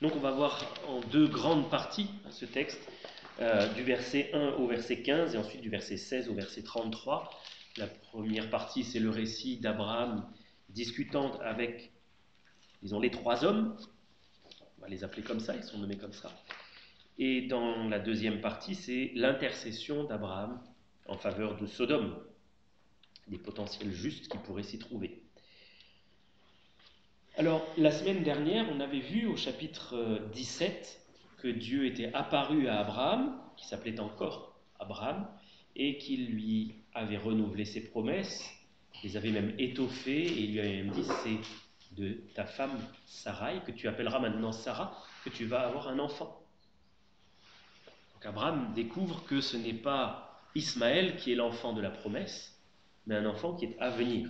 Donc on va voir en deux grandes parties ce texte, du verset 1 au verset 15 et ensuite du verset 16 au verset 33. La première partie, c'est le récit d'Abraham discutant avec, disons, les trois hommes. On va les appeler comme ça, ils sont nommés comme ça. Et dans la deuxième partie, c'est l'intercession d'Abraham en faveur de Sodome, des potentiels justes qui pourraient s'y trouver. Alors, la semaine dernière, on avait vu au chapitre 17 que Dieu était apparu à Abraham, qui s'appelait encore Abraham, et qu'il lui avait renouvelé ses promesses, les avait même étoffées, et il lui avait même dit, c'est de ta femme Sarai, que tu appelleras maintenant Sarah, que tu vas avoir un enfant. Donc Abraham découvre que ce n'est pas Ismaël qui est l'enfant de la promesse, mais un enfant qui est à venir.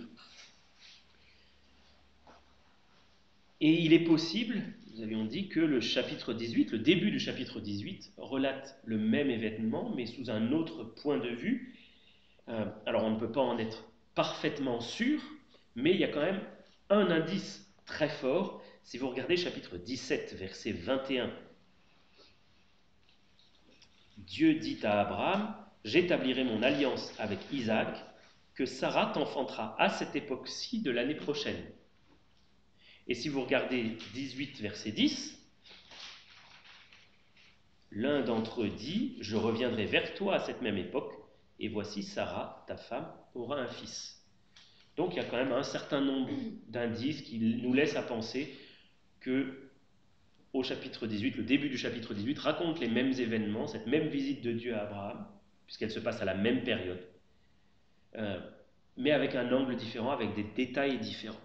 Et il est possible, nous avions dit, que le chapitre 18, le début du chapitre 18, relate le même événement, mais sous un autre point de vue. Alors on ne peut pas en être parfaitement sûr, mais il y a quand même un indice très fort. Si vous regardez chapitre 17, verset 21, Dieu dit à Abraham, « J'établirai mon alliance avec Isaac, que Sarah t'enfantera à cette époque-ci de l'année prochaine. » Et si vous regardez 18, verset 10, l'un d'entre eux dit, « Je reviendrai vers toi à cette même époque, et voici Sarah, ta femme, aura un fils. » Donc il y a quand même un certain nombre d'indices qui nous laissent à penser que au chapitre 18, le début du chapitre 18 raconte les mêmes événements, cette même visite de Dieu à Abraham, puisqu'elle se passe à la même période, mais avec un angle différent, avec des détails différents.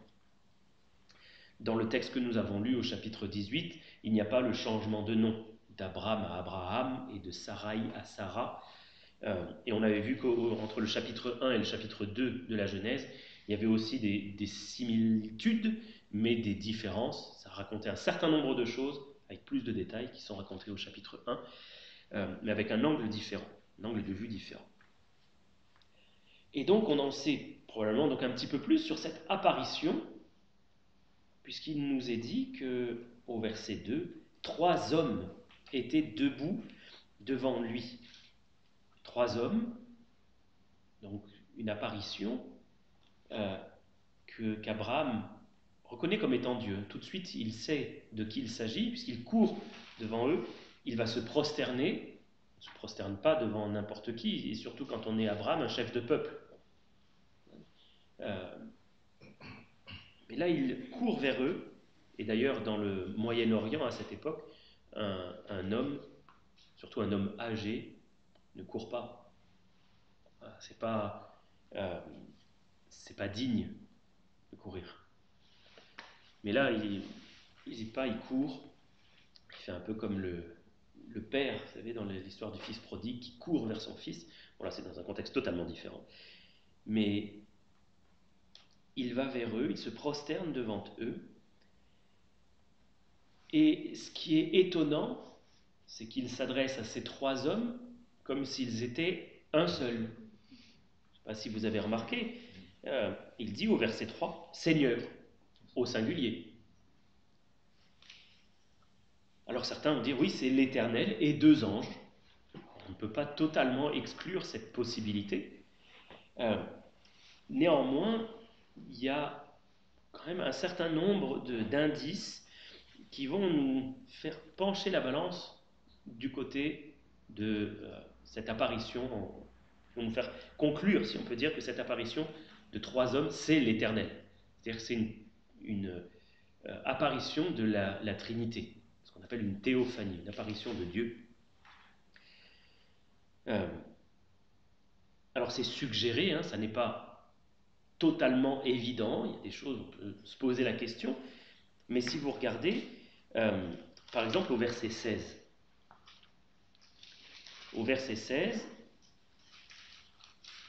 Dans le texte que nous avons lu au chapitre 18, il n'y a pas le changement de nom d'Abraham à Abraham et de Sarai à Sarah. Et on avait vu qu'entre le chapitre 1 et le chapitre 2 de la Genèse, il y avait aussi des similitudes, mais des différences. Ça racontait un certain nombre de choses, avec plus de détails, qui sont racontés au chapitre 1, mais avec un angle différent, un angle de vue différent. Et donc on en sait probablement donc un petit peu plus sur cette apparition, puisqu'il nous est dit qu'au verset 2, 3 hommes étaient debout devant lui. 3 hommes, donc une apparition qu'Abraham reconnaît comme étant Dieu. Tout de suite, il sait de qui il s'agit, puisqu'il court devant eux, il va se prosterner. On ne se prosterne pas devant n'importe qui, et surtout quand on est Abraham, un chef de peuple. Mais là, il court vers eux, et d'ailleurs, dans le Moyen-Orient, à cette époque, un homme, surtout un homme âgé, ne court pas. C'est pas digne de courir. Mais là, il n'hésite pas, il court. Il fait un peu comme le père, vous savez, dans l'histoire du fils prodigue, qui court vers son fils. Bon, là, c'est dans un contexte totalement différent. Mais il va vers eux, il se prosterne devant eux. Et ce qui est étonnant, c'est qu'il s'adresse à ces 3 hommes comme s'ils étaient un seul. Je ne sais pas si vous avez remarqué, il dit au verset 3, « Seigneur », au singulier. Alors certains vont dire, oui, c'est l'Éternel et 2 anges. On ne peut pas totalement exclure cette possibilité. Néanmoins, il y a quand même un certain nombre d'indices qui vont nous faire pencher la balance du côté de cette apparition, qui vont nous faire conclure, si on peut dire, que cette apparition de 3 hommes, c'est l'Éternel. C'est-à-dire que c'est une apparition de la Trinité, ce qu'on appelle une théophanie, une apparition de Dieu. Alors c'est suggéré, hein, ça n'est pas totalement évident, il y a des choses, on peut se poser la question, mais si vous regardez, par exemple au verset 16,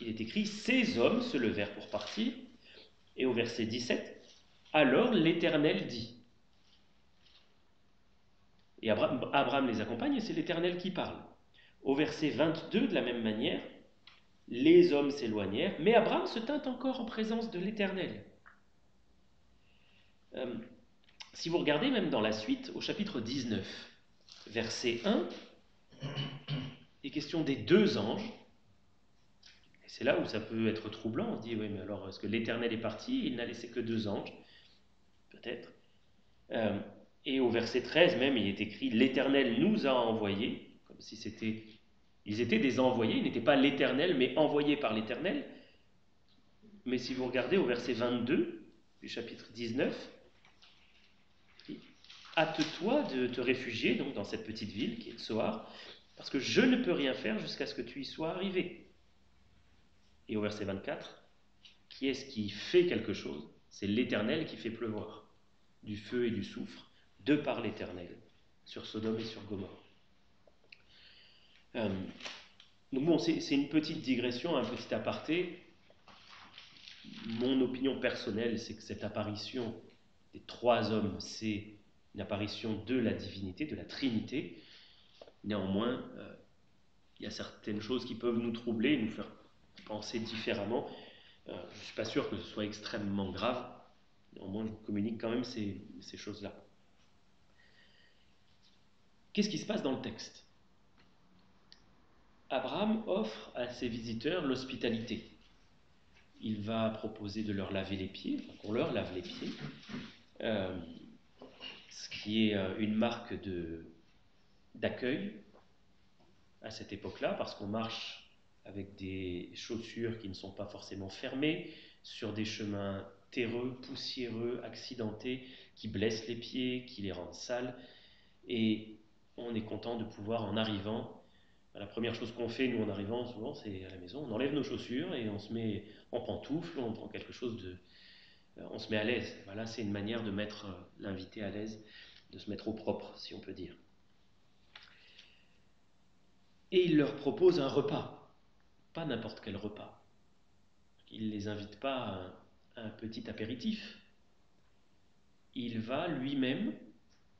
il est écrit « Ces hommes se levèrent pour partir », et au verset 17, « Alors l'Éternel dit ». Et Abraham les accompagne et c'est l'Éternel qui parle. Au verset 22, de la même manière, les hommes s'éloignèrent, mais Abraham se tint encore en présence de l'Éternel. Si vous regardez même dans la suite, au chapitre 19, verset 1, il est question des deux anges. Et c'est là où ça peut être troublant. On se dit, oui, mais alors, est-ce que l'Éternel est parti? Il n'a laissé que deux anges, peut-être. Et au verset 13 même, il est écrit, l'Éternel nous a envoyés, comme si ils étaient des envoyés, ils n'étaient pas l'Éternel, mais envoyés par l'Éternel. Mais si vous regardez au verset 22 du chapitre 19, hâte-toi de te réfugier donc dans cette petite ville qui est Tsoar, parce que je ne peux rien faire jusqu'à ce que tu y sois arrivé. Et au verset 24, qui est-ce qui fait quelque chose? C'est l'Éternel qui fait pleuvoir du feu et du soufre, de par l'Éternel, sur Sodome et sur Gomorrhe. Donc bon, c'est une petite digression, un petit aparté. Mon opinion personnelle, c'est que cette apparition des trois hommes, c'est une apparition de la divinité, de la Trinité. Néanmoins, il y a certaines choses qui peuvent nous troubler, nous faire penser différemment. Je ne suis pas sûr que ce soit extrêmement grave. Néanmoins, je vous communique quand même ces choses-là. Qu'est-ce qui se passe dans le texte? Abraham offre à ses visiteurs l'hospitalité. Il va proposer de leur laver les pieds, qu'on leur lave les pieds, ce qui est une marque d'accueil à cette époque-là, parce qu'on marche avec des chaussures qui ne sont pas forcément fermées, sur des chemins terreux, poussiéreux, accidentés, qui blessent les pieds, qui les rendent sales, et on est content de pouvoir, en arrivant, la première chose qu'on fait, nous, en arrivant, souvent, c'est à la maison, on enlève nos chaussures et on se met en pantoufles, on prend quelque chose on se met à l'aise. Voilà, c'est une manière de mettre l'invité à l'aise, de se mettre au propre, si on peut dire. Et il leur propose un repas, pas n'importe quel repas. Il ne les invite pas à un petit apéritif. Il va lui-même,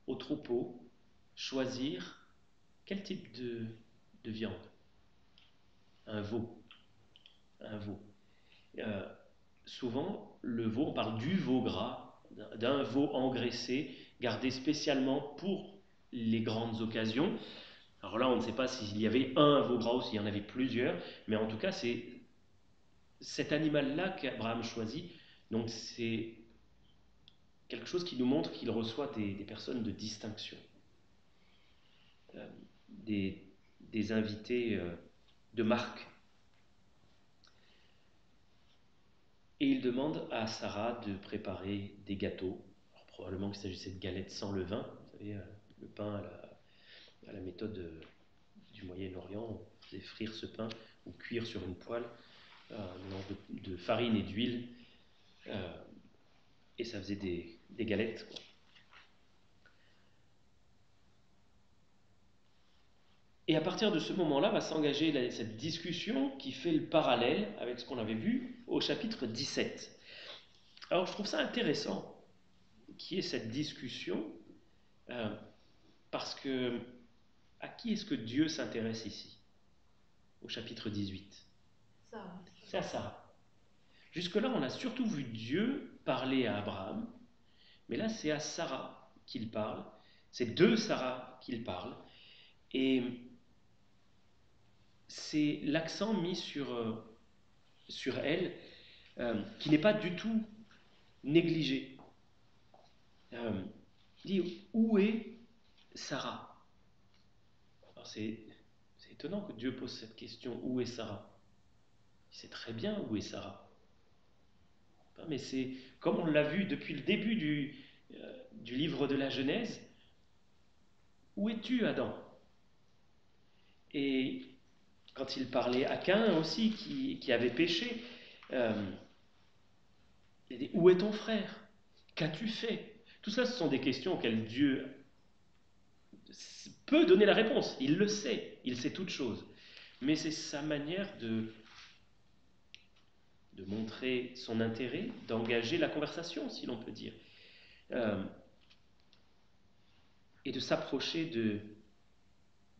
au troupeau, choisir quel type de viande. Un veau. Un veau. Souvent, le veau, on parle du veau gras, d'un veau engraissé, gardé spécialement pour les grandes occasions. Alors là, on ne sait pas s'il y avait un veau gras ou s'il y en avait plusieurs, mais en tout cas, c'est cet animal-là qu'Abraham choisit. Donc c'est quelque chose qui nous montre qu'il reçoit des personnes de distinction, euh, des invités de marque. Et il demande à Sarah de préparer des gâteaux. Alors, probablement qu'il s'agissait de galettes sans levain, vous savez, le pain à la méthode du Moyen-Orient, on faisait frire ce pain ou cuire sur une poêle, un mélange de farine et d'huile, et ça faisait des galettes, quoi. Et à partir de ce moment-là va s'engager cette discussion qui fait le parallèle avec ce qu'on avait vu au chapitre 17. Alors je trouve ça intéressant qu'il y ait cette discussion, parce que à qui est-ce que Dieu s'intéresse ici, au chapitre 18? C'est à Sarah. Jusque-là, on a surtout vu Dieu parler à Abraham, mais là, c'est à Sarah qu'il parle, c'est de Sarah qu'il parle, et c'est l'accent mis sur elle, qui n'est pas du tout négligé. Il dit, où est Sarah? Alors c'est étonnant que Dieu pose cette question, où est Sarah? Il sait très bien où est Sarah. Mais c'est comme on l'a vu depuis le début du livre de la Genèse, où es-tu, Adam? Et quand il parlait à Caïn aussi, qui avait péché, il dit, où est ton frère? Qu'as-tu fait? Tout ça, ce sont des questions auxquelles Dieu peut donner la réponse. Il le sait, il sait toutes choses. Mais c'est sa manière de montrer son intérêt, d'engager la conversation, si l'on peut dire, et de s'approcher de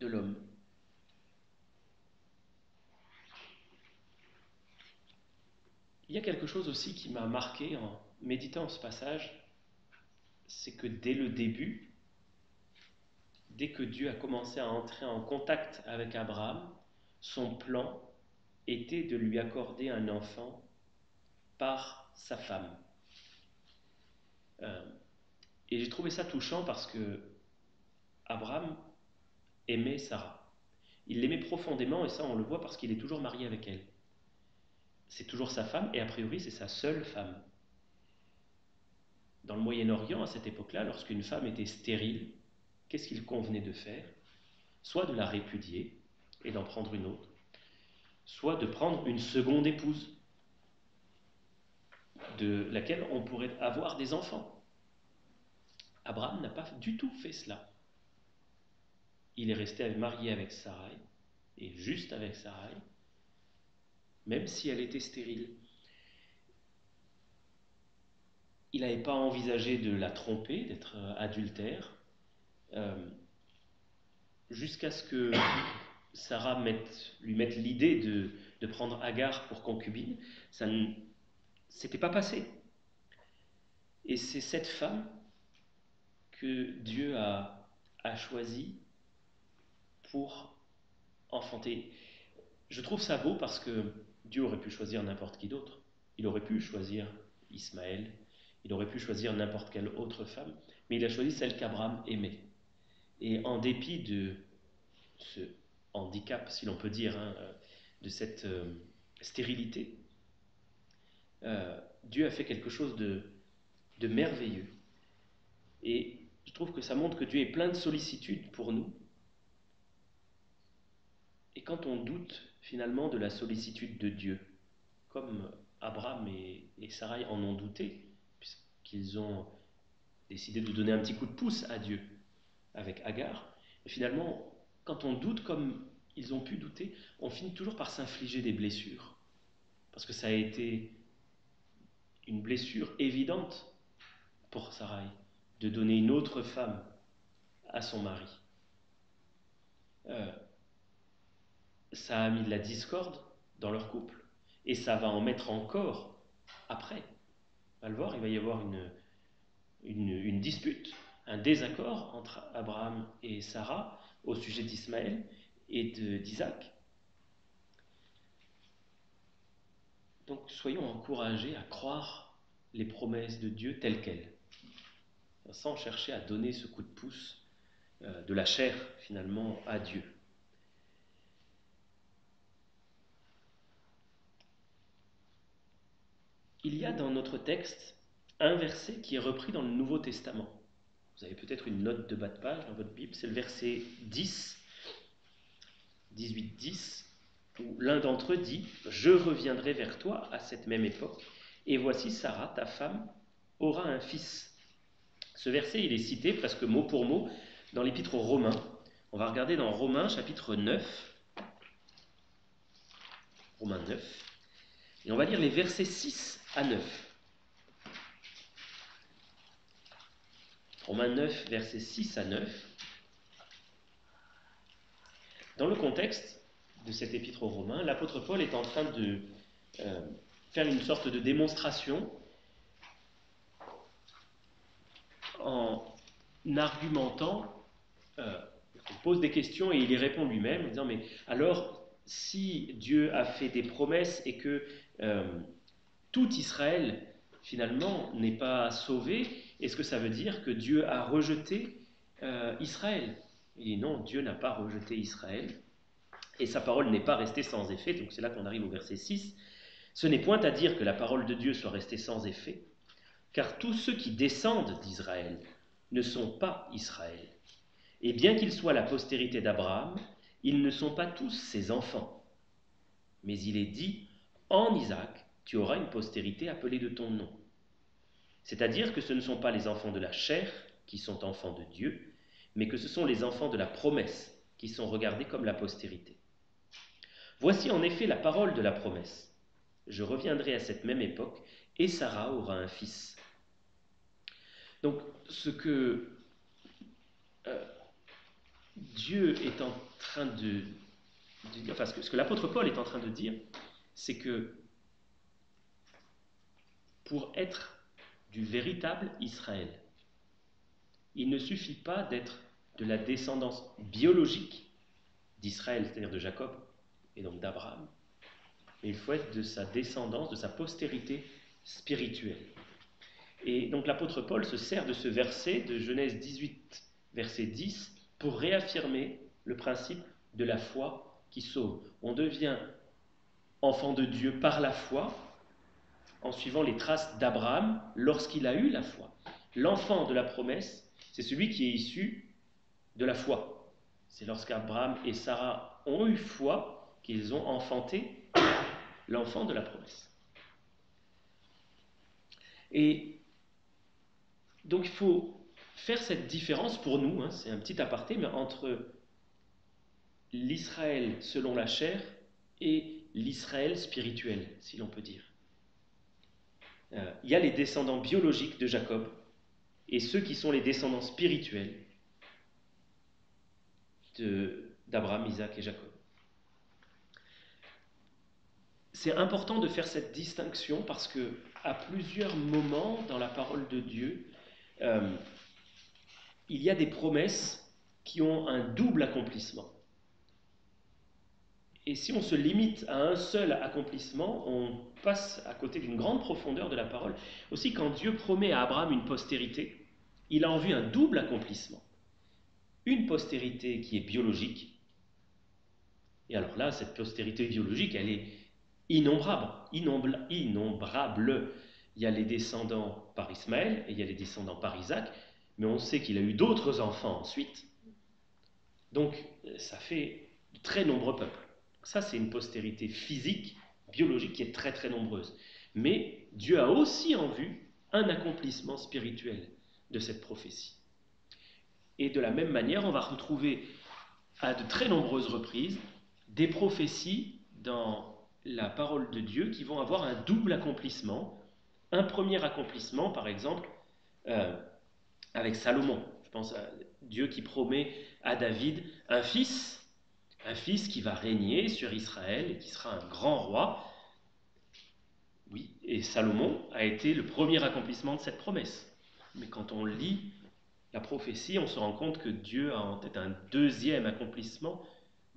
l'homme. Il y a quelque chose aussi qui m'a marqué en méditant ce passage, c'est que dès le début, dès que Dieu a commencé à entrer en contact avec Abraham, son plan était de lui accorder un enfant par sa femme. Et j'ai trouvé ça touchant parce que Abraham aimait Sarah. Il l'aimait profondément et ça on le voit parce qu'il est toujours marié avec elle. C'est toujours sa femme et a priori c'est sa seule femme. Dans le Moyen-Orient à cette époque-là, lorsqu'une femme était stérile, qu'est-ce qu'il convenait de faire? Soit de la répudier et d'en prendre une autre, soit de prendre une seconde épouse de laquelle on pourrait avoir des enfants. Abraham n'a pas du tout fait cela. Il est resté marié avec Sarai, et juste avec Sarai, même si elle était stérile. Il n'avait pas envisagé de la tromper, d'être adultère, jusqu'à ce que Sarah lui mette l'idée de prendre Agar pour concubine. Ça ne s'était pas passé. Et c'est cette femme que Dieu a choisie pour enfanter. Je trouve ça beau parce que Dieu aurait pu choisir n'importe qui d'autre. Il aurait pu choisir Ismaël, il aurait pu choisir n'importe quelle autre femme, mais il a choisi celle qu'Abraham aimait. Et en dépit de ce handicap, si l'on peut dire, de cette stérilité, Dieu a fait quelque chose de merveilleux. Et je trouve que ça montre que Dieu est plein de sollicitude pour nous. Et quand on doute finalement de la sollicitude de Dieu, comme Abraham et Sarai en ont douté, puisqu'ils ont décidé de donner un petit coup de pouce à Dieu avec Agar, et finalement, quand on doute comme ils ont pu douter, on finit toujours par s'infliger des blessures. Parce que ça a été une blessure évidente pour Sarai de donner une autre femme à son mari. Ça a mis de la discorde dans leur couple et ça va en mettre encore après. On va le voir, il va y avoir une dispute, un désaccord entre Abraham et Sarah au sujet d'Ismaël et d'Isaac. Donc soyons encouragés à croire les promesses de Dieu telles quelles, sans chercher à donner ce coup de pouce de la chair finalement à Dieu. Il y a dans notre texte un verset qui est repris dans le Nouveau Testament. Vous avez peut-être une note de bas de page dans votre Bible, c'est le verset 10, 18-10, où l'un d'entre eux dit « Je reviendrai vers toi à cette même époque, et voici Sarah, ta femme, aura un fils. » Ce verset, il est cité presque mot pour mot dans l'épître aux Romains. On va regarder dans Romains chapitre 9, Romains 9, et on va lire les versets 6 à 9. Romains 9, versets 6 à 9. Dans le contexte de cet épître aux Romains, l'apôtre Paul est en train de faire une sorte de démonstration en argumentant, il pose des questions et il y répond lui-même en disant « Mais alors, si Dieu a fait des promesses et que tout Israël, finalement, n'est pas sauvé, est-ce que ça veut dire que Dieu a rejeté Israël ?» Il dit non, Dieu n'a pas rejeté Israël, et sa parole n'est pas restée sans effet. Donc c'est là qu'on arrive au verset 6. Ce n'est point à dire que la parole de Dieu soit restée sans effet, car tous ceux qui descendent d'Israël ne sont pas Israël. Et bien qu'ils soient la postérité d'Abraham, ils ne sont pas tous ses enfants. Mais il est dit, en Isaac, tu auras une postérité appelée de ton nom. C'est-à-dire que ce ne sont pas les enfants de la chair qui sont enfants de Dieu, mais que ce sont les enfants de la promesse qui sont regardés comme la postérité. Voici en effet la parole de la promesse. Je reviendrai à cette même époque et Sarah aura un fils. Donc ce que Dieu est en train de enfin ce que l'apôtre Paul est en train de dire, c'est que pour être du véritable Israël, il ne suffit pas d'être de la descendance biologique d'Israël, c'est-à-dire de Jacob et donc d'Abraham, mais il faut être de sa descendance, de sa postérité spirituelle. Et donc l'apôtre Paul se sert de ce verset de Genèse 18, verset 10, pour réaffirmer le principe de la foi qui sauve. On devient enfant de Dieu par la foi, en suivant les traces d'Abraham lorsqu'il a eu la foi. L'enfant de la promesse, c'est celui qui est issu de la foi. C'est lorsqu'Abraham et Sarah ont eu foi qu'ils ont enfanté l'enfant de la promesse. Et donc il faut faire cette différence pour nous, c'est un petit aparté, mais entre l'Israël selon la chair et l'Israël spirituel, si l'on peut dire. Il y a les descendants biologiques de Jacob et ceux qui sont les descendants spirituels d'Abraham, Isaac et Jacob. C'est important de faire cette distinction parce que à plusieurs moments dans la parole de Dieu, il y a des promesses qui ont un double accomplissement. Et si on se limite à un seul accomplissement, on passe à côté d'une grande profondeur de la parole. Aussi, quand Dieu promet à Abraham une postérité, il a en vue un double accomplissement. Une postérité qui est biologique, et alors là, cette postérité biologique, elle est innombrable. Il y a les descendants par Ismaël et il y a les descendants par Isaac, mais on sait qu'il a eu d'autres enfants ensuite. Donc, ça fait de très nombreux peuples. Ça, c'est une postérité physique, biologique, qui est très très nombreuse. Mais Dieu a aussi en vue un accomplissement spirituel de cette prophétie. Et de la même manière, on va retrouver à de très nombreuses reprises des prophéties dans la parole de Dieu qui vont avoir un double accomplissement. Un premier accomplissement, par exemple, avec Salomon. Je pense à Dieu qui promet à David un fils qui va régner sur Israël et qui sera un grand roi. Oui, et Salomon a été le premier accomplissement de cette promesse. Mais quand on lit la prophétie, on se rend compte que Dieu a en tête un deuxième accomplissement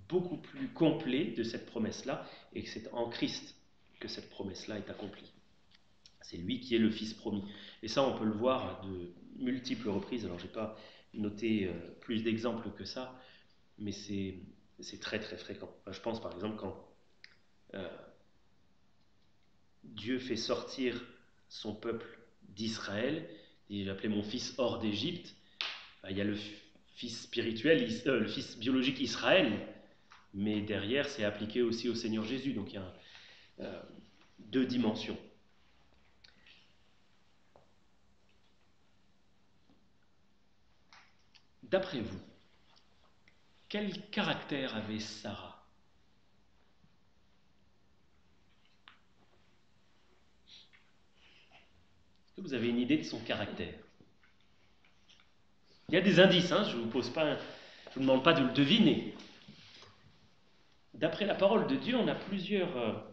beaucoup plus complet de cette promesse-là, et que c'est en Christ que cette promesse-là est accomplie. C'est lui qui est le Fils promis. Et ça, on peut le voir à de multiples reprises. Alors, je n'ai pas noté plus d'exemples que ça, mais c'est très très fréquent. Je pense par exemple quand Dieu fait sortir son peuple d'Israël, et j'ai appelé mon fils hors d'Égypte, il y a le fils spirituel, le fils biologique Israël, mais derrière c'est appliqué aussi au Seigneur Jésus, donc il y a deux dimensions. D'après vous, quel caractère avait Sarah ? Est-ce que vous avez une idée de son caractère ? Il y a des indices, je ne vous demande pas de le deviner. D'après la parole de Dieu, on a plusieurs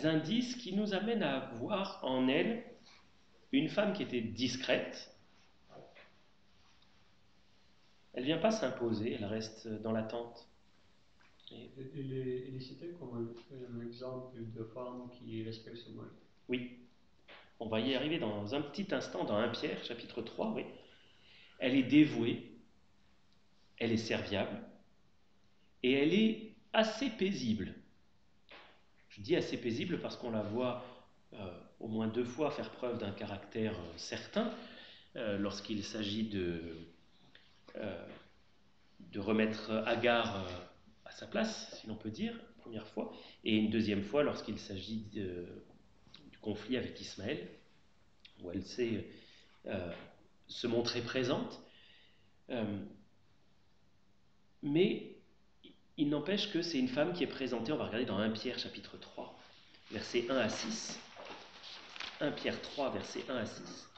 indices qui nous amènent à voir en elle une femme qui était discrète. Elle ne vient pas s'imposer, elle reste dans l'attente. Il est cité comme un exemple de femme qui respecte son mari. Oui, on va y arriver dans un petit instant, dans 1 Pierre, chapitre 3, oui. Elle est dévouée, elle est serviable, et elle est assez paisible. Je dis assez paisible parce qu'on la voit au moins 2 fois faire preuve d'un caractère certain, lorsqu'il s'agit de remettre Agar à sa place, si l'on peut dire, première fois, et une deuxième fois lorsqu'il s'agit du conflit avec Ismaël, où elle sait se montrer présente. Mais il n'empêche que c'est une femme qui est présentée, on va regarder dans 1 Pierre chapitre 3, versets 1 à 6. 1 Pierre 3, versets 1 à 6.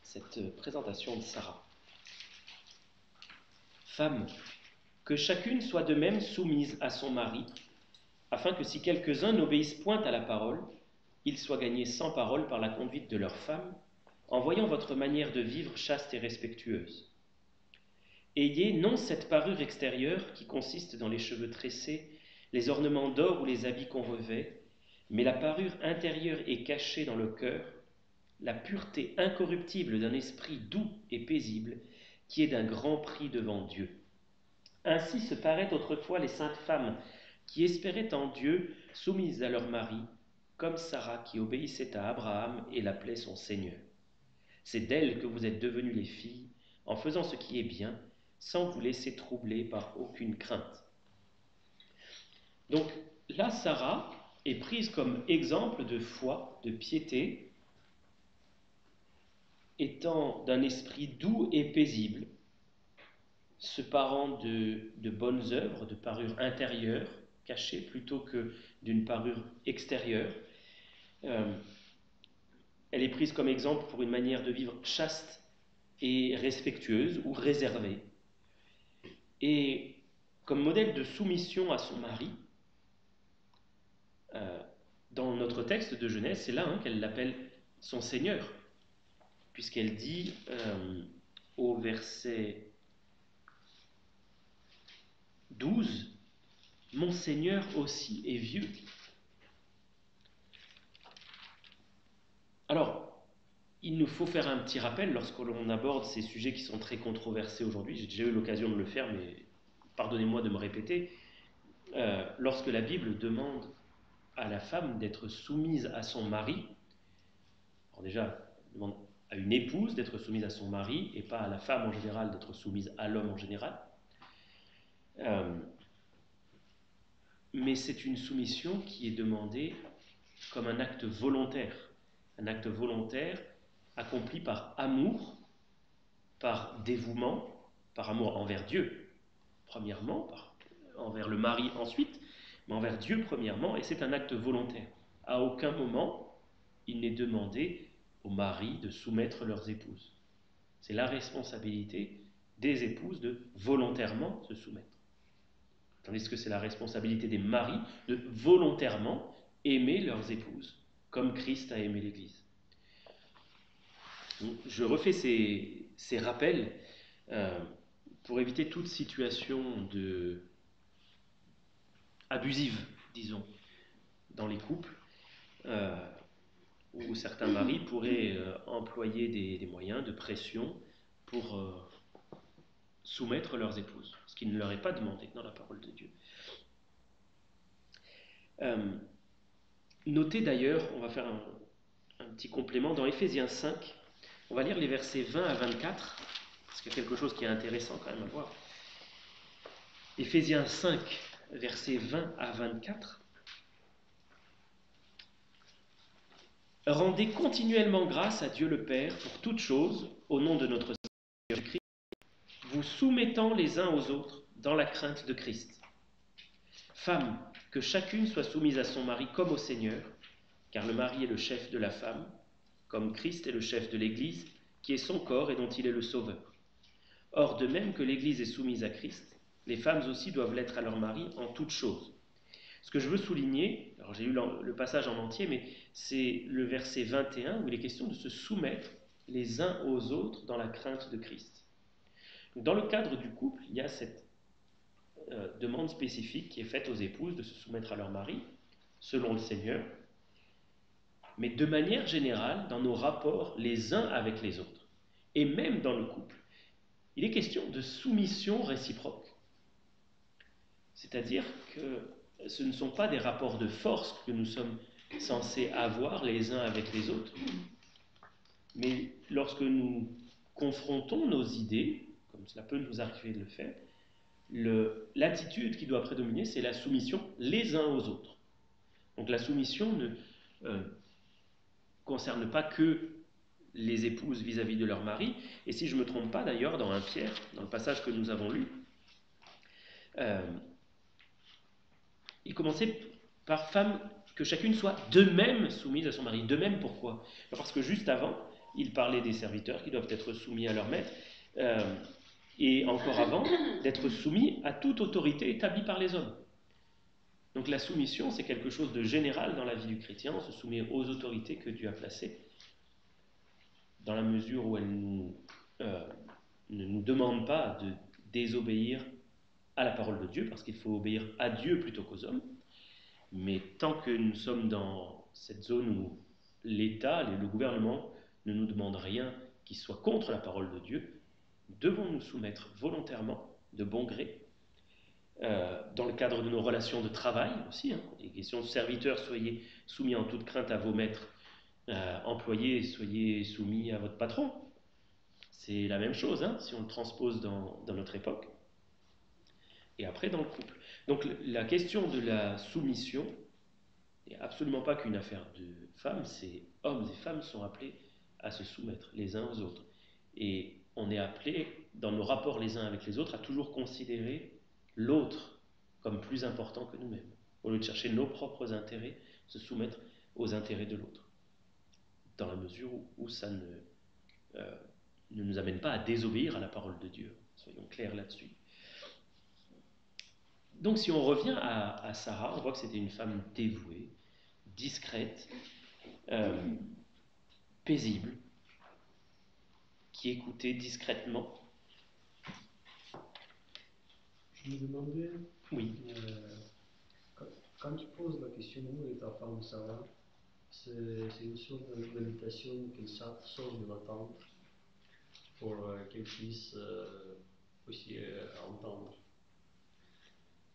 Cette présentation de Sarah. Femme, que chacune soit de même soumise à son mari, afin que si quelques-uns n'obéissent point à la parole, ils soient gagnés sans parole par la conduite de leurs femmes, en voyant votre manière de vivre chaste et respectueuse. Ayez non cette parure extérieure qui consiste dans les cheveux tressés, les ornements d'or ou les habits qu'on revêt, mais la parure intérieure et cachée dans le cœur, la pureté incorruptible d'un esprit doux et paisible, qui est d'un grand prix devant Dieu. Ainsi se paraient autrefois les saintes femmes qui espéraient en Dieu, soumises à leur mari, comme Sarah qui obéissait à Abraham et l'appelait son Seigneur. C'est d'elles que vous êtes devenues les filles, en faisant ce qui est bien, sans vous laisser troubler par aucune crainte. Donc là, Sarah est prise comme exemple de foi, de piété, étant d'un esprit doux et paisible, se parant de bonnes œuvres, de parure intérieure, cachée, plutôt que d'une parure extérieure. Elle est prise comme exemple pour une manière de vivre chaste et respectueuse ou réservée. Et comme modèle de soumission à son mari, dans notre texte de Genèse, c'est là qu'elle l'appelle son Seigneur, puisqu'elle dit au verset 12, « Mon Seigneur aussi est vieux ». Alors, il nous faut faire un petit rappel lorsque l'on aborde ces sujets qui sont très controversés aujourd'hui. J'ai déjà eu l'occasion de le faire, mais pardonnez-moi de me répéter. Lorsque la Bible demande à la femme d'être soumise à son mari, alors déjà, elle demande à une épouse d'être soumise à son mari et pas à la femme en général d'être soumise à l'homme en général. Mais c'est une soumission qui est demandée comme un acte volontaire accompli par amour, par dévouement, par amour envers Dieu, premièrement, envers le mari ensuite, mais envers Dieu premièrement, et c'est un acte volontaire. À aucun moment, il n'est demandé aux maris de soumettre leurs épouses. C'est la responsabilité des épouses de volontairement se soumettre. Tandis que c'est la responsabilité des maris de volontairement aimer leurs épouses, comme Christ a aimé l'Église. Donc, je refais ces rappels pour éviter toute situation abusive, disons, dans les couples, où certains maris pourraient employer des moyens de pression pour soumettre leurs épouses, ce qui ne leur est pas demandé dans la parole de Dieu. Notez d'ailleurs, on va faire un petit complément, dans Éphésiens 5, on va lire les versets 20 à 24, parce qu'il y a quelque chose qui est intéressant quand même à voir. Éphésiens 5, versets 20 à 24. Rendez continuellement grâce à Dieu le Père pour toutes choses, au nom de notre Seigneur Christ, vous soumettant les uns aux autres dans la crainte de Christ. Femmes, que chacune soit soumise à son mari comme au Seigneur, car le mari est le chef de la femme, comme Christ est le chef de l'Église, qui est son corps et dont il est le sauveur. Or, de même que l'Église est soumise à Christ, les femmes aussi doivent l'être à leur mari en toutes choses. Ce que je veux souligner, alors j'ai eu le passage en entier, mais c'est le verset 21 où il est question de se soumettre les uns aux autres dans la crainte de Christ. Dans le cadre du couple, il y a cette demande spécifique qui est faite aux épouses de se soumettre à leur mari, selon le Seigneur, mais de manière générale, dans nos rapports les uns avec les autres, et même dans le couple, il est question de soumission réciproque. C'est-à-dire que ce ne sont pas des rapports de force que nous sommes censés avoir les uns avec les autres, mais lorsque nous confrontons nos idées, comme cela peut nous arriver de le faire, l'attitude qui doit prédominer, c'est la soumission les uns aux autres. Donc la soumission ne concerne pas que les épouses vis-à-vis de leur mari, et si je ne me trompe pas d'ailleurs, dans 1 Pierre, dans le passage que nous avons lu, il commençait par femme, que chacune soit de même soumise à son mari. De même, pourquoi ? Parce que juste avant, il parlait des serviteurs qui doivent être soumis à leur maître, et encore avant, d'être soumis à toute autorité établie par les hommes. Donc la soumission, c'est quelque chose de général dans la vie du chrétien. On se soumet aux autorités que Dieu a placées, dans la mesure où elles ne nous demandent pas de désobéir à la parole de Dieu, parce qu'il faut obéir à Dieu plutôt qu'aux hommes. Mais tant que nous sommes dans cette zone où l'État, le gouvernement, ne nous demande rien qui soit contre la parole de Dieu, devons nous soumettre volontairement, de bon gré, dans le cadre de nos relations de travail aussi. Les questions de serviteurs, soyez soumis en toute crainte à vos maîtres. Employés, soyez soumis à votre patron. C'est la même chose, si on le transpose dans notre époque. Et après, dans le couple. Donc la question de la soumission n'est absolument pas qu'une affaire de femmes, c'est hommes et femmes sont appelés à se soumettre les uns aux autres. Et on est appelé, dans nos rapports les uns avec les autres, à toujours considérer l'autre comme plus important que nous-mêmes. Au lieu de chercher nos propres intérêts, se soumettre aux intérêts de l'autre. Dans la mesure où ça ne nous amène pas à désobéir à la parole de Dieu. Soyons clairs là-dessus. Donc si on revient à Sarah, on voit que c'était une femme dévouée, discrète, paisible, qui écoutait discrètement. Je me demandais, oui. Quand tu poses la question où est ta femme Sarah, c'est une sorte d'invitation qu'elle sort de la tente pour qu'elle puisse aussi entendre.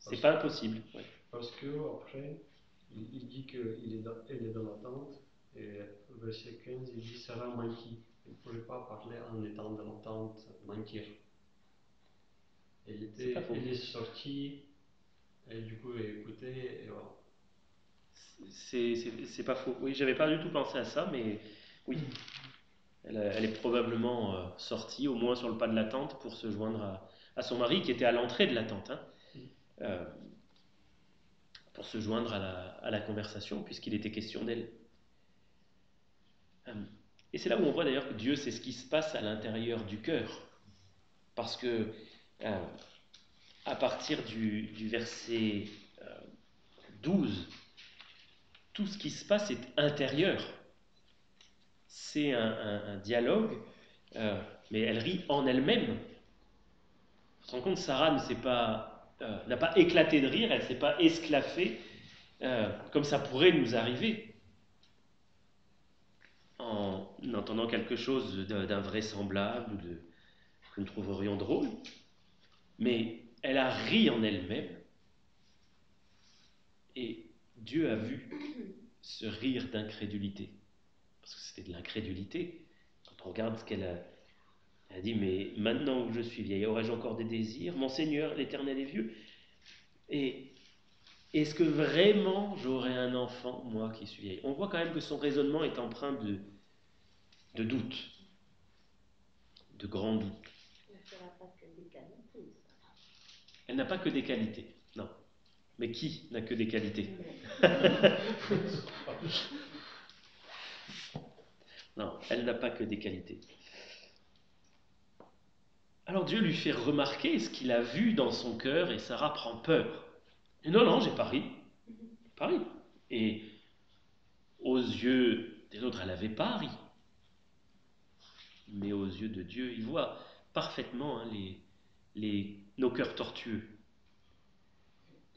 C'est pas impossible. Ouais. Parce que après, il dit qu'elle est dans la tente, et verset 15, il dit Sarah mentit. Elle ne pouvait pas parler en étant dans la tente, mentir. Elle est sortie, et du coup, elle écoutait, et voilà. C'est pas faux. Oui, j'avais pas du tout pensé à ça, mais oui. Elle est probablement sortie, au moins sur le pas de la tente, pour se joindre à son mari qui était à l'entrée de la tente, pour se joindre à la conversation, puisqu'il était question d'elle. Et c'est là où on voit d'ailleurs que Dieu sait ce qui se passe à l'intérieur du cœur. Parce que à partir du verset 12, tout ce qui se passe est intérieur. C'est un dialogue, mais elle rit en elle-même. On se rend compte, Sarah n'a pas éclaté de rire, elle ne s'est pas esclaffée, comme ça pourrait nous arriver, en entendant quelque chose d'invraisemblable ou que nous trouverions drôle. Mais elle a ri en elle-même, et Dieu a vu ce rire d'incrédulité, parce que c'était de l'incrédulité. Quand on regarde ce qu'elle a dit, mais maintenant que je suis vieille, aurais-je encore des désirs? Mon Seigneur, l'Éternel est vieux. Et est-ce que vraiment j'aurai un enfant, moi qui suis vieille? On voit quand même que son raisonnement est empreint de doute, de grands doutes. Elle n'a pas que des qualités, non. Mais qui n'a que des qualités? Non, elle n'a pas que des qualités. Alors Dieu lui fait remarquer ce qu'il a vu dans son cœur et Sarah prend peur. Et non, j'ai pas ri. Et aux yeux des autres, elle n'avait pas ri. Mais aux yeux de Dieu, il voit parfaitement nos cœurs tortueux.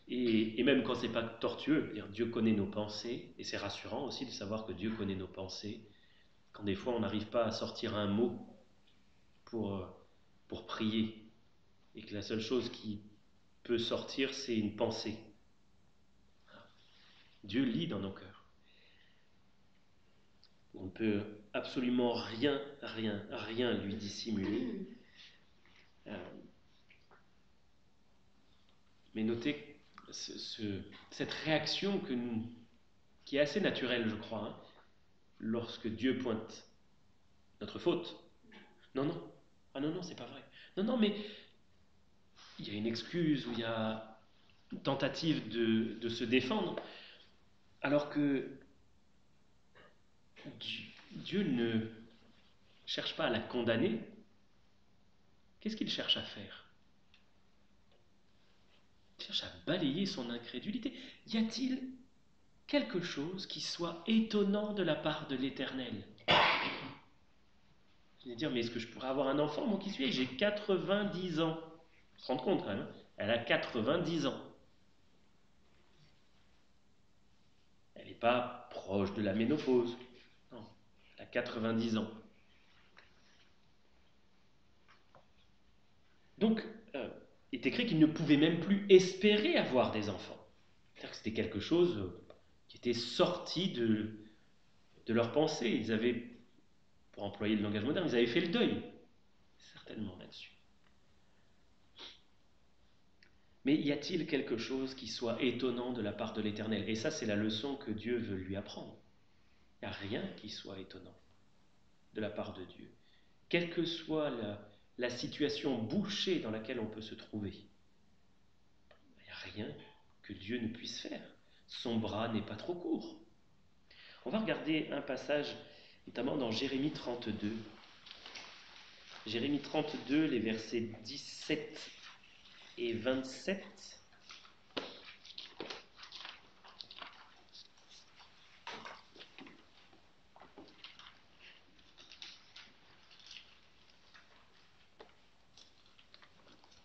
Et même quand c'est pas tortueux, Dieu connaît nos pensées, et c'est rassurant aussi de savoir que Dieu connaît nos pensées, quand des fois on n'arrive pas à sortir un mot pour prier, et que la seule chose qui peut sortir, c'est une pensée. Dieu lit dans nos cœurs. On ne peut absolument rien lui dissimuler. Mais notez cette réaction qui est assez naturelle, je crois, lorsque Dieu pointe notre faute. Non, c'est pas vrai. Non, mais il y a une excuse ou il y a une tentative de se défendre, alors que Dieu ne cherche pas à la condamner. Qu'est-ce qu'il cherche à faire? cherche à balayer son incrédulité. Y a-t-il quelque chose qui soit étonnant de la part de l'Éternel? Je vais dire, mais est-ce que je pourrais avoir un enfant, moi qui suis? J'ai 90 ans. On se rend compte quand même, hein. Elle a 90 ans. Elle n'est pas proche de la ménopause. Non, elle a 90 ans. Donc, il est écrit qu'ils ne pouvaient même plus espérer avoir des enfants. C'est-à-dire que c'était quelque chose qui était sorti de leur pensée. Ils avaient, pour employer le langage moderne, ils avaient fait le deuil, certainement là-dessus. Mais y a-t-il quelque chose qui soit étonnant de la part de l'Éternel? Et ça, c'est la leçon que Dieu veut lui apprendre. Il n'y a rien qui soit étonnant de la part de Dieu. Quelle que soit la situation bouchée dans laquelle on peut se trouver, il n'y a rien que Dieu ne puisse faire. Son bras n'est pas trop court. On va regarder un passage, notamment dans Jérémie 32. Jérémie 32, les versets 17 et 27.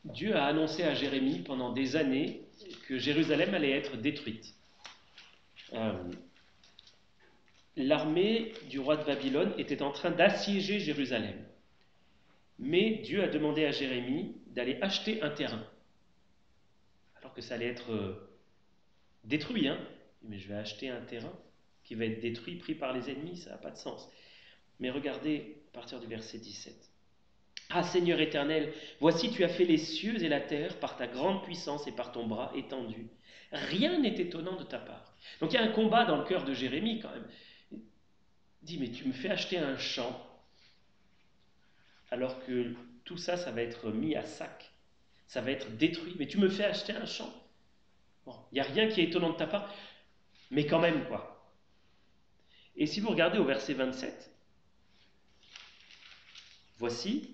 Dieu a annoncé à Jérémie pendant des années que Jérusalem allait être détruite. L'armée du roi de Babylone était en train d'assiéger Jérusalem. Mais Dieu a demandé à Jérémie d'aller acheter un terrain, alors que ça allait être détruit. Mais je vais acheter un terrain qui va être détruit, pris par les ennemis, ça n'a pas de sens. Mais regardez à partir du verset 17. Ah Seigneur éternel, voici tu as fait les cieux et la terre par ta grande puissance et par ton bras étendu. Rien n'est étonnant de ta part. Donc il y a un combat dans le cœur de Jérémie quand même. Il dit, mais tu me fais acheter un champ, alors que tout ça, ça va être mis à sac. Ça va être détruit. Mais tu me fais acheter un champ. Bon, il n'y a rien qui est étonnant de ta part, mais quand même, quoi. Et si vous regardez au verset 27, voici,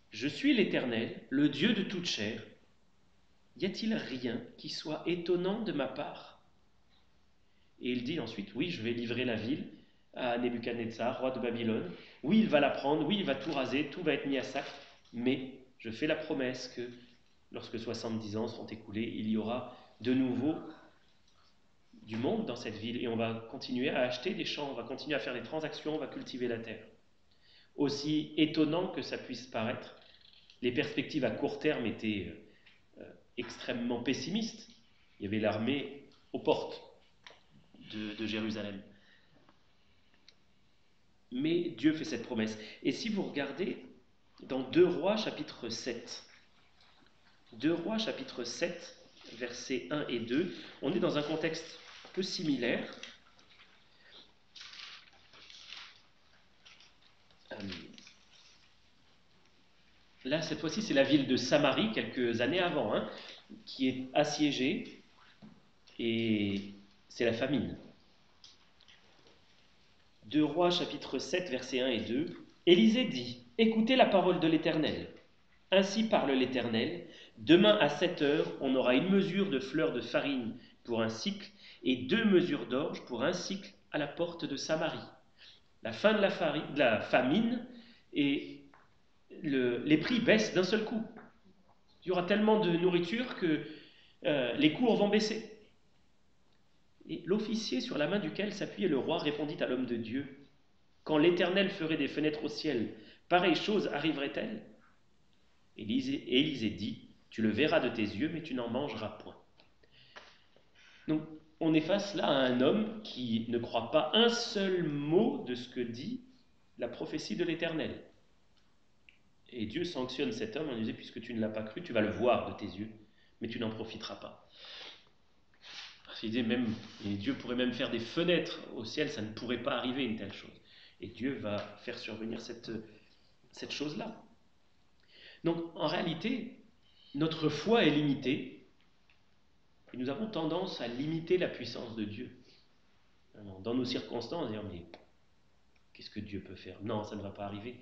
je suis l'Éternel, le Dieu de toute chair. Y a-t-il rien qui soit étonnant de ma part? Et il dit ensuite, oui, je vais livrer la ville à Nebuchadnezzar, roi de Babylone. Oui, il va la prendre, oui, il va tout raser, tout va être mis à sac, mais je fais la promesse que lorsque 70 ans seront écoulés, il y aura de nouveau du monde dans cette ville et on va continuer à acheter des champs, on va continuer à faire des transactions, on va cultiver la terre. Aussi étonnant que ça puisse paraître, les perspectives à court terme étaient extrêmement pessimistes. Il y avait l'armée aux portes de Jérusalem. Mais Dieu fait cette promesse. Et si vous regardez dans 2 Rois chapitre 7, 2 Rois chapitre 7, versets 1 et 2, on est dans un contexte un peu similaire. Là, cette fois-ci, c'est la ville de Samarie, quelques années avant, qui est assiégée, et c'est la famine. 2 Rois, chapitre 7, versets 1 et 2, Élisée dit, « Écoutez la parole de l'Éternel. Ainsi parle l'Éternel, demain à 7 heures, on aura une mesure de fleurs de farine pour un cycle et 2 mesures d'orge pour un cycle à la porte de Samarie. La fin de la famine et les prix baissent d'un seul coup. Il y aura tellement de nourriture que les cours vont baisser. » Et l'officier sur la main duquel s'appuyait le roi répondit à l'homme de Dieu, « Quand l'Éternel ferait des fenêtres au ciel, pareille chose arriverait-elle » Élisée dit, « Tu le verras de tes yeux, mais tu n'en mangeras point. » Donc, on est face là à un homme qui ne croit pas un seul mot de ce que dit la prophétie de l'Éternel. Et Dieu sanctionne cet homme en disant, puisque tu ne l'as pas cru, tu vas le voir de tes yeux, mais tu n'en profiteras pas. Parce qu'il disait même, et Dieu pourrait même faire des fenêtres au ciel, ça ne pourrait pas arriver une telle chose. Et Dieu va faire survenir cette chose-là. Donc en réalité, notre foi est limitée, et nous avons tendance à limiter la puissance de Dieu. Dans nos circonstances, dire, mais qu'est-ce que Dieu peut faire? Non, ça ne va pas arriver.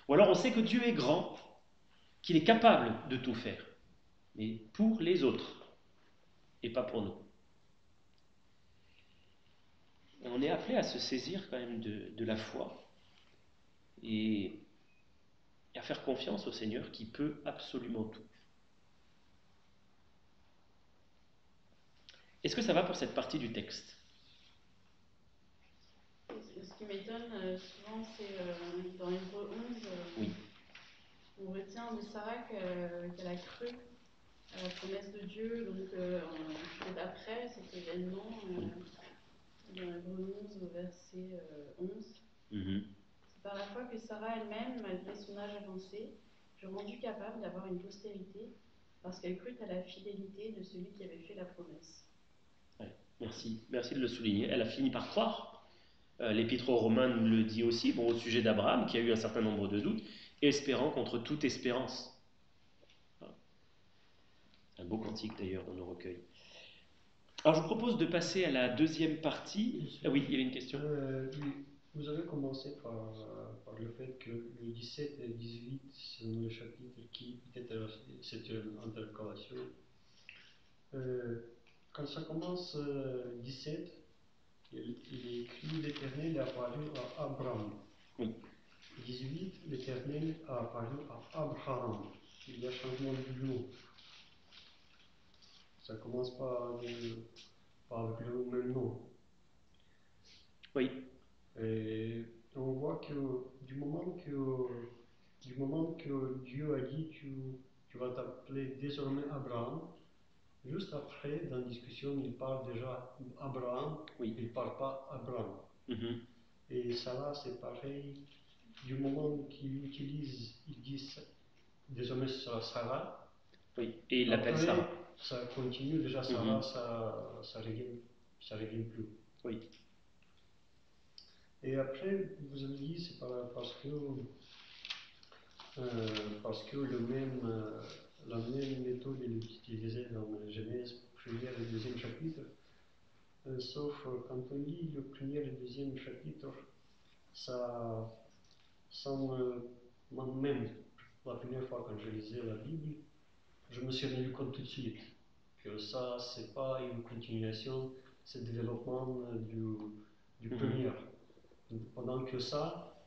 Ou alors on sait que Dieu est grand, qu'il est capable de tout faire, mais pour les autres. et pas pour nous. On est appelé à se saisir quand même de la foi et à faire confiance au Seigneur qui peut absolument tout. Est-ce que ça va pour cette partie du texte? Ce qui m'étonne souvent, c'est dans Hébreux 11, Oui. on retient de Sarah qu'elle a cru à la promesse de Dieu, donc juste après cet événement, dans Hébreux 11, verset 11. C'est par la foi que Sarah elle-même, malgré son âge avancé, fut rendue capable d'avoir une postérité, parce qu'elle crut à la fidélité de celui qui avait fait la promesse. Ouais, merci de le souligner. Elle a fini par croire. L'Épître aux Romains nous le dit aussi, au sujet d'Abraham, qui a eu un certain nombre de doutes, espérant contre toute espérance. C'est un beau cantique d'ailleurs dans nos recueils. Alors je vous propose de passer à la deuxième partie. Ah oui, il y avait une question. Vous avez commencé par le fait que le 17 et le 18, c'est le chapitre qui, peut-être c'est une intercalation. Quand ça commence 17, il est écrit l'Éternel est apparu à Abraham. Oui. 18, l'Éternel a apparu à Abraham. Il y a changement de nom. Ça commence par le même nom. Oui. Et on voit que du moment que Dieu a dit tu vas t'appeler désormais Abraham, juste après, dans la discussion, il parle déjà Abraham, oui. Il ne parle pas Abraham. Mm-hmm. Et Sarah, c'est pareil. Du moment qu'il utilise, il dit désormais Sarah. Oui, et il l'appelle Sarah. Ça continue, déjà Sarah, ça revient plus. Oui. Et après, vous avez dit, c'est parce que la même méthode est utilisée dans la Genèse, premier et deuxième chapitre. Sauf quand on lit le premier et deuxième chapitre, ça même la première fois quand je lisais la Bible, je me suis rendu compte tout de suite que ça, c'est pas une continuation, c'est le développement du premier. Pendant que ça,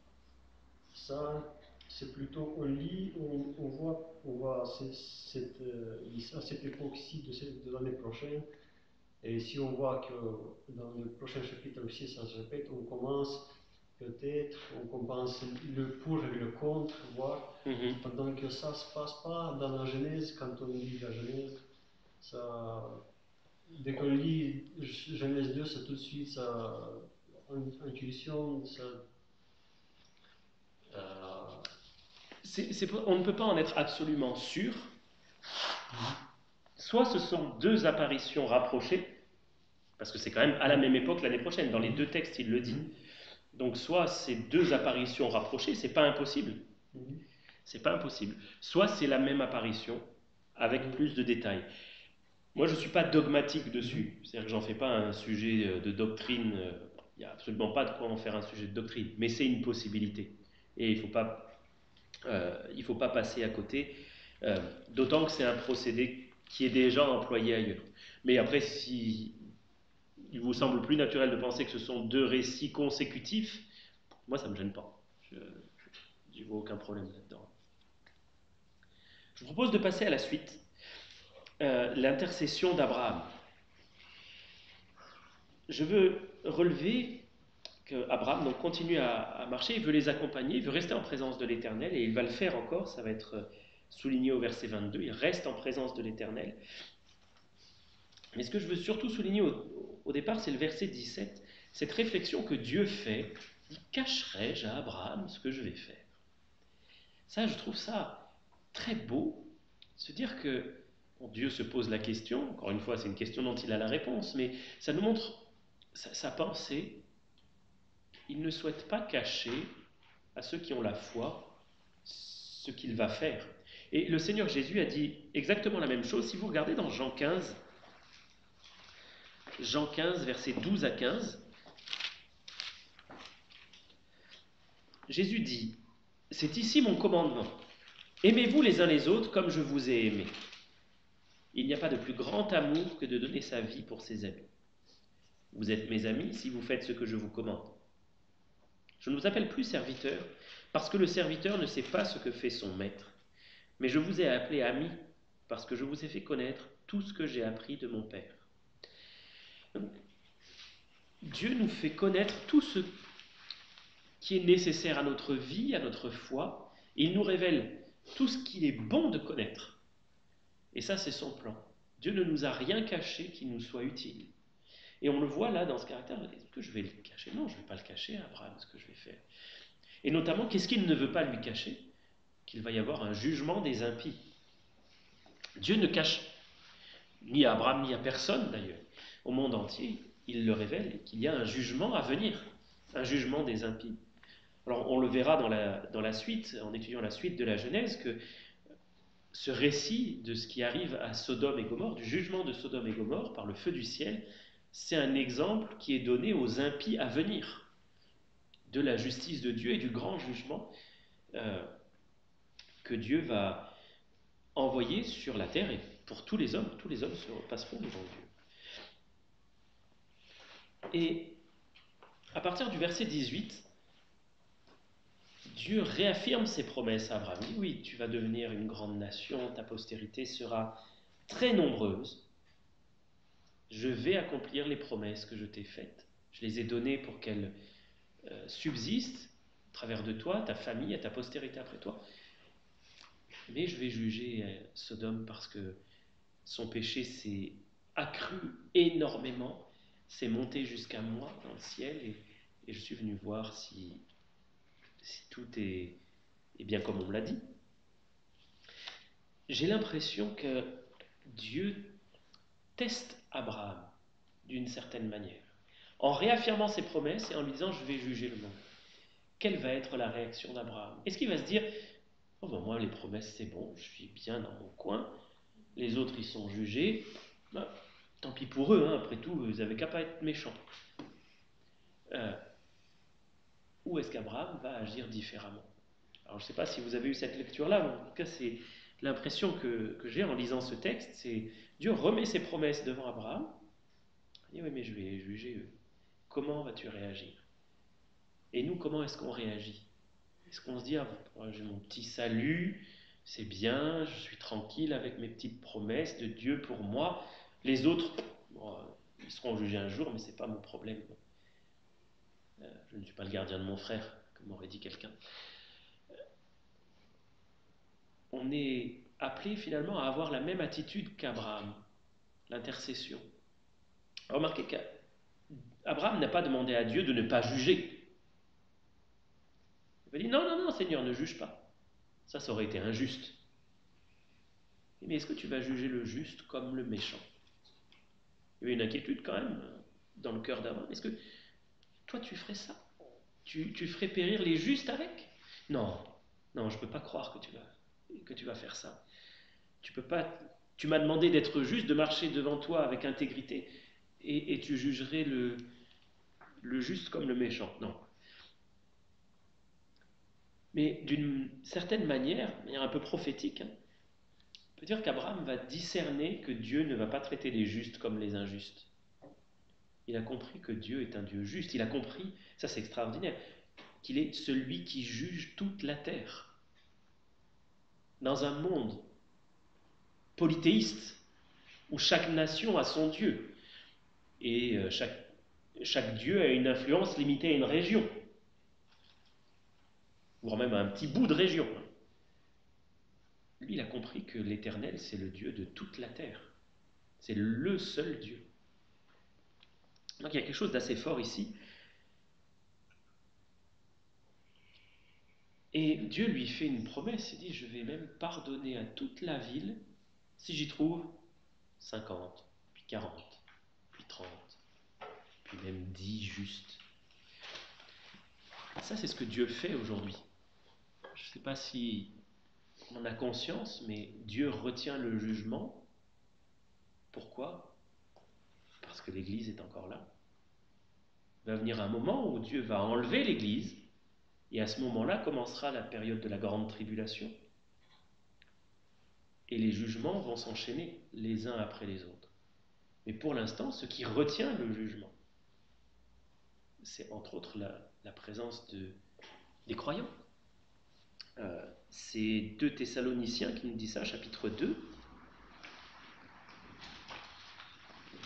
c'est plutôt, on lit, on voit à cette époque-ci de l'année prochaine, et si on voit que dans le prochain chapitre aussi ça se répète, on commence le pour et le contre, voir, pendant que ça ne se passe pas dans la Genèse, quand on lit la Genèse, dès qu'on lit Genèse 2, c'est tout de suite ça, intuition, ça. On ne peut pas en être absolument sûr. Soit ce sont deux apparitions rapprochées, parce que c'est quand même à la même époque l'année prochaine, dans les deux textes il le dit. Donc soit c'est deux apparitions rapprochées, c'est pas impossible. C'est pas impossible. Soit c'est la même apparition, avec plus de détails. Moi je ne suis pas dogmatique dessus, c'est-à-dire que j'en fais pas un sujet de doctrine, il n'y a absolument pas de quoi en faire un sujet de doctrine, mais c'est une possibilité. Et il ne faut pas passer à côté, d'autant que c'est un procédé qui est déjà employé ailleurs. Mais après, si il vous semble plus naturel de penser que ce sont deux récits consécutifs, moi ça ne me gêne pas. Je n'y vois aucun problème là-dedans. Je vous propose de passer à la suite. L'intercession d'Abraham. Je veux relever qu'Abraham continue à marcher, il veut les accompagner, il veut rester en présence de l'Éternel, et il va le faire encore, ça va être souligné au verset 22, il reste en présence de l'Éternel. Mais ce que je veux surtout souligner au départ, c'est le verset 17, cette réflexion que Dieu fait, dit « Cacherai-je à Abraham ce que je vais faire ?» Ça, je trouve ça très beau, se dire que Dieu se pose la question, encore une fois, c'est une question dont il a la réponse, mais ça nous montre sa pensée. Il ne souhaite pas cacher à ceux qui ont la foi ce qu'il va faire. Et le Seigneur Jésus a dit exactement la même chose. Si vous regardez dans Jean 15, versets 12 à 15, Jésus dit « C'est ici mon commandement. Aimez-vous les uns les autres comme je vous ai aimé. Il n'y a pas de plus grand amour que de donner sa vie pour ses amis. Vous êtes mes amis si vous faites ce que je vous commande. Je ne vous appelle plus serviteur, parce que le serviteur ne sait pas ce que fait son maître. Mais je vous ai appelé amis, parce que je vous ai fait connaître tout ce que j'ai appris de mon Père. Donc, Dieu nous fait connaître tout ce qui est nécessaire à notre vie, à notre foi. Et il nous révèle tout ce qu'il est bon de connaître. Et ça, c'est son plan. Dieu ne nous a rien caché qui nous soit utile. Et on le voit là dans ce caractère. Est-ce que je vais le cacher? Non, je ne vais pas le cacher à Abraham, ce que je vais faire. Et notamment, qu'est-ce qu'il ne veut pas lui cacher? Qu'il va y avoir un jugement des impies. Dieu ne cache ni à Abraham, ni à personne d'ailleurs. Au monde entier, il le révèle qu'il y a un jugement à venir, un jugement des impies. Alors on le verra dans la suite, en étudiant la suite de la Genèse, que ce récit de ce qui arrive à Sodome et Gomorrhe, du jugement de Sodome et Gomorrhe par le feu du ciel, c'est un exemple qui est donné aux impies à venir, de la justice de Dieu et du grand jugement que Dieu va envoyer sur la terre et pour tous les hommes se passeront devant Dieu. Et à partir du verset 18, Dieu réaffirme ses promesses à Abraham. Il dit, oui, tu vas devenir une grande nation, ta postérité sera très nombreuse. Je vais accomplir les promesses que je t'ai faites. Je les ai données pour qu'elles subsistent à travers de toi, ta famille et ta postérité après toi. Mais je vais juger Sodome parce que son péché s'est accru énormément, s'est monté jusqu'à moi dans le ciel et je suis venu voir si tout est bien comme on me l'a dit. J'ai l'impression que Dieu teste Abraham d'une certaine manière, en réaffirmant ses promesses et en lui disant « je vais juger le monde ». Quelle va être la réaction d'Abraham? Est-ce qu'il va se dire « oh ben moi les promesses c'est bon, je suis bien dans mon coin, les autres ils sont jugés, ben, tant pis pour eux, hein, après tout, ils n'avaient qu'à pas être méchants ». Ou est-ce qu'Abraham va agir différemment? Alors je ne sais pas si vous avez eu cette lecture-là, mais en tout cas c'est l'impression que j'ai en lisant ce texte, c'est Dieu remet ses promesses devant Abraham, il dit oui mais je vais juger eux. Comment vas-tu réagir? Et nous, comment est-ce qu'on réagit? Est-ce qu'on se dit ah, j'ai mon petit salut, c'est bien, je suis tranquille avec mes petites promesses de Dieu pour moi, les autres, bon, ils seront jugés un jour, mais ce n'est pas mon problème. Je ne suis pas le gardien de mon frère, comme aurait dit quelqu'un. On est appelé finalement à avoir la même attitude qu'Abraham, l'intercession. Remarquez qu'Abraham n'a pas demandé à Dieu de ne pas juger. Il a dit non, Seigneur, ne juge pas. Ça aurait été injuste. Mais est-ce que tu vas juger le juste comme le méchant? Il y avait une inquiétude quand même dans le cœur d'Abraham. Est-ce que toi tu ferais ça? Tu ferais périr les justes avec? Non, je ne peux pas croire que tu vas faire ça. Tu m'as demandé d'être juste, de marcher devant toi avec intégrité, et tu jugerais le juste comme le méchant. Non. Mais d'une certaine manière un peu prophétique, on peut dire qu'Abraham va discerner que Dieu ne va pas traiter les justes comme les injustes. Il a compris que Dieu est un Dieu juste. Il a compris, ça c'est extraordinaire, qu'il est celui qui juge toute la terre. Dans un monde polythéiste, où chaque nation a son Dieu, et chaque Dieu a une influence limitée à une région, voire même à un petit bout de région. Lui, il a compris que l'Éternel, c'est le Dieu de toute la terre. C'est le seul Dieu. Donc il y a quelque chose d'assez fort ici. Et Dieu lui fait une promesse, il dit, je vais même pardonner à toute la ville si j'y trouve 50, puis 40, puis 30, puis même 10 justes. Ça, c'est ce que Dieu fait aujourd'hui. Je ne sais pas si on en a conscience, mais Dieu retient le jugement. Pourquoi? Parce que l'Église est encore là. Il va venir un moment où Dieu va enlever l'Église, et à ce moment-là commencera la période de la grande tribulation. et les jugements vont s'enchaîner les uns après les autres. Mais pour l'instant, ce qui retient le jugement, c'est entre autres la présence des croyants. C'est 2 Thessaloniciens qui nous dit ça, chapitre 2.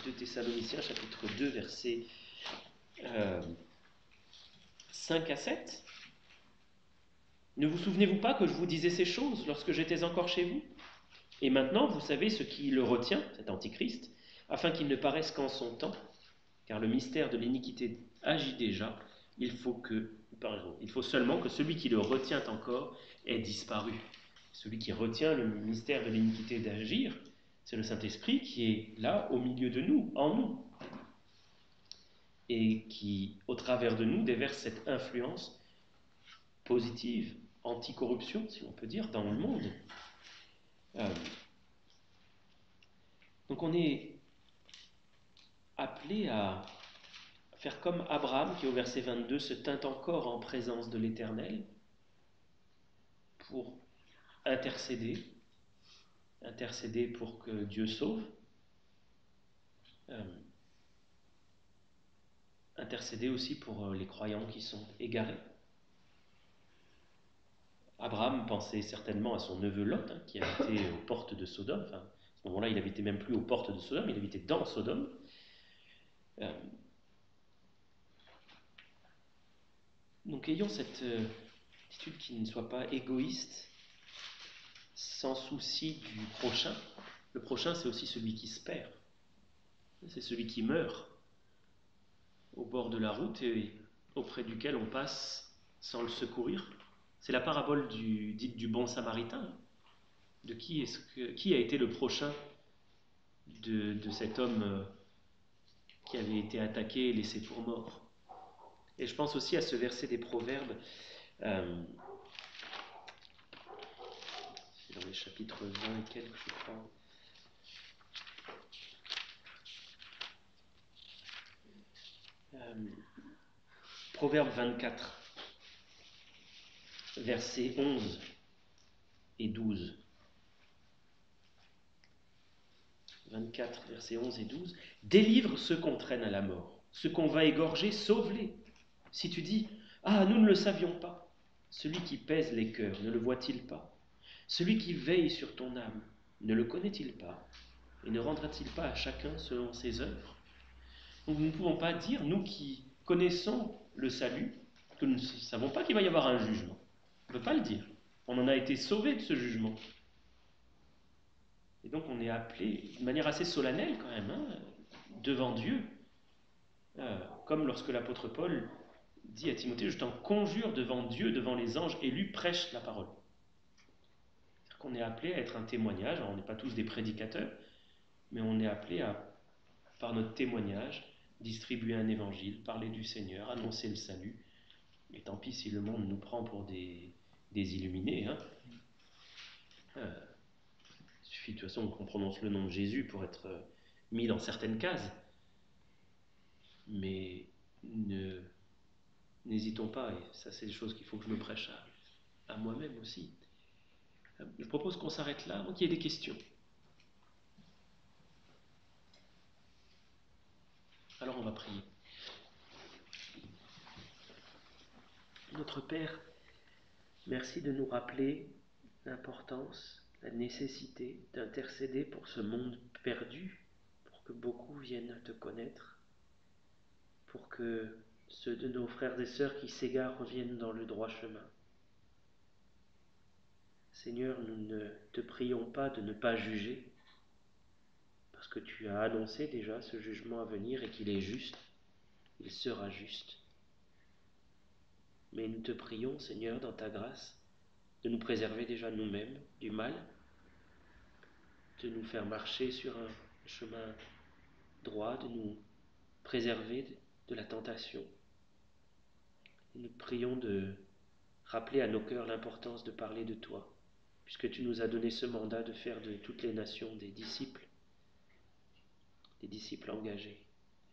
2 Thessaloniciens, chapitre 2, versets 5 à 7. Ne vous souvenez-vous pas que je vous disais ces choses lorsque j'étais encore chez vous? Et maintenant, vous savez ce qui le retient, cet antichrist, afin qu'il ne paraisse qu'en son temps, car le mystère de l'iniquité agit déjà. Il faut seulement que celui qui le retient encore ait disparu. Celui qui retient le mystère de l'iniquité d'agir, c'est le Saint-Esprit qui est là au milieu de nous, en nous, et qui, au travers de nous, déverse cette influence positive, anticorruption, si on peut dire, dans le monde. Donc on est appelé à faire comme Abraham, qui au verset 22 se tint encore en présence de l'Éternel pour intercéder pour que Dieu sauve, intercéder aussi pour les croyants qui sont égarés. Abraham pensait certainement à son neveu Lot, qui habitait aux portes de Sodome. Enfin, à ce moment-là, il n'habitait même plus aux portes de Sodome, il habitait dans Sodome. Donc ayons cette attitude qui ne soit pas égoïste, sans souci du prochain. Le prochain, c'est aussi celui qui se perd. C'est celui qui meurt au bord de la route et auprès duquel on passe sans le secourir. C'est la parabole dite du bon samaritain. De qui a été le prochain de cet homme qui avait été attaqué et laissé pour mort. Et je pense aussi à ce verset des Proverbes, c'est dans les chapitres 20 et quelques, je crois. Proverbe 24, versets 11 et 12. 24, versets 11 et 12. Délivre ceux qu'on traîne à la mort, ceux qu'on va égorger, sauve-les. Si tu dis, ah, nous ne le savions pas, celui qui pèse les cœurs, ne le voit-il pas? Celui qui veille sur ton âme, ne le connaît-il pas? Et ne rendra-t-il pas à chacun selon ses œuvres? Donc nous ne pouvons pas dire, nous qui connaissons le salut, que nous ne savons pas qu'il va y avoir un jugement. On ne peut pas le dire. On en a été sauvés de ce jugement. Et donc on est appelé de manière assez solennelle quand même, devant Dieu, comme lorsque l'apôtre Paul dit à Timothée, je t'en conjure devant Dieu, devant les anges élus, prêche la parole. C'est-à-dire qu'on est appelé à être un témoignage. Alors on n'est pas tous des prédicateurs, mais on est appelé à, par notre témoignage, distribuer un évangile, parler du Seigneur, annoncer le salut. Et tant pis si le monde nous prend pour des illuminés. Il suffit de toute façon qu'on prononce le nom de Jésus pour être mis dans certaines cases. Mais n'hésitons pas, et ça c'est des choses qu'il faut que je me prêche à moi-même aussi. Je propose qu'on s'arrête là, avant qu'il y ait des questions. Alors on va prier. Notre Père, merci de nous rappeler l'importance, la nécessité d'intercéder pour ce monde perdu, pour que beaucoup viennent à te connaître, pour que ceux de nos frères et sœurs qui s'égarent reviennent dans le droit chemin. Seigneur, nous ne te prions pas de ne pas juger, parce que tu as annoncé déjà ce jugement à venir et qu'il est juste, il sera juste. Mais nous te prions, Seigneur, dans ta grâce, de nous préserver déjà nous-mêmes du mal, de nous faire marcher sur un chemin droit, de nous préserver de la tentation. Et nous te prions de rappeler à nos cœurs l'importance de parler de toi, puisque tu nous as donné ce mandat de faire de toutes les nations des disciples engagés.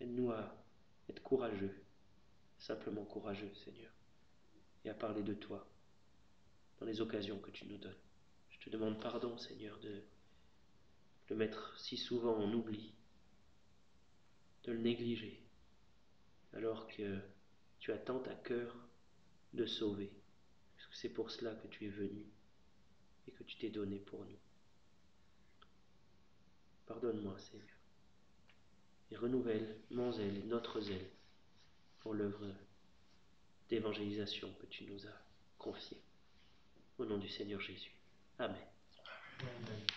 Aide-nous à être courageux, simplement courageux, Seigneur, et à parler de toi dans les occasions que tu nous donnes. Je te demande pardon, Seigneur, de le mettre si souvent en oubli, de le négliger, alors que tu as tant à cœur de sauver, parce que c'est pour cela que tu es venu et que tu t'es donné pour nous. Pardonne-moi, Seigneur, et renouvelle mon zèle et notre zèle pour l'œuvre d'évangélisation que tu nous as confiée. Au nom du Seigneur Jésus. Amen. Amen.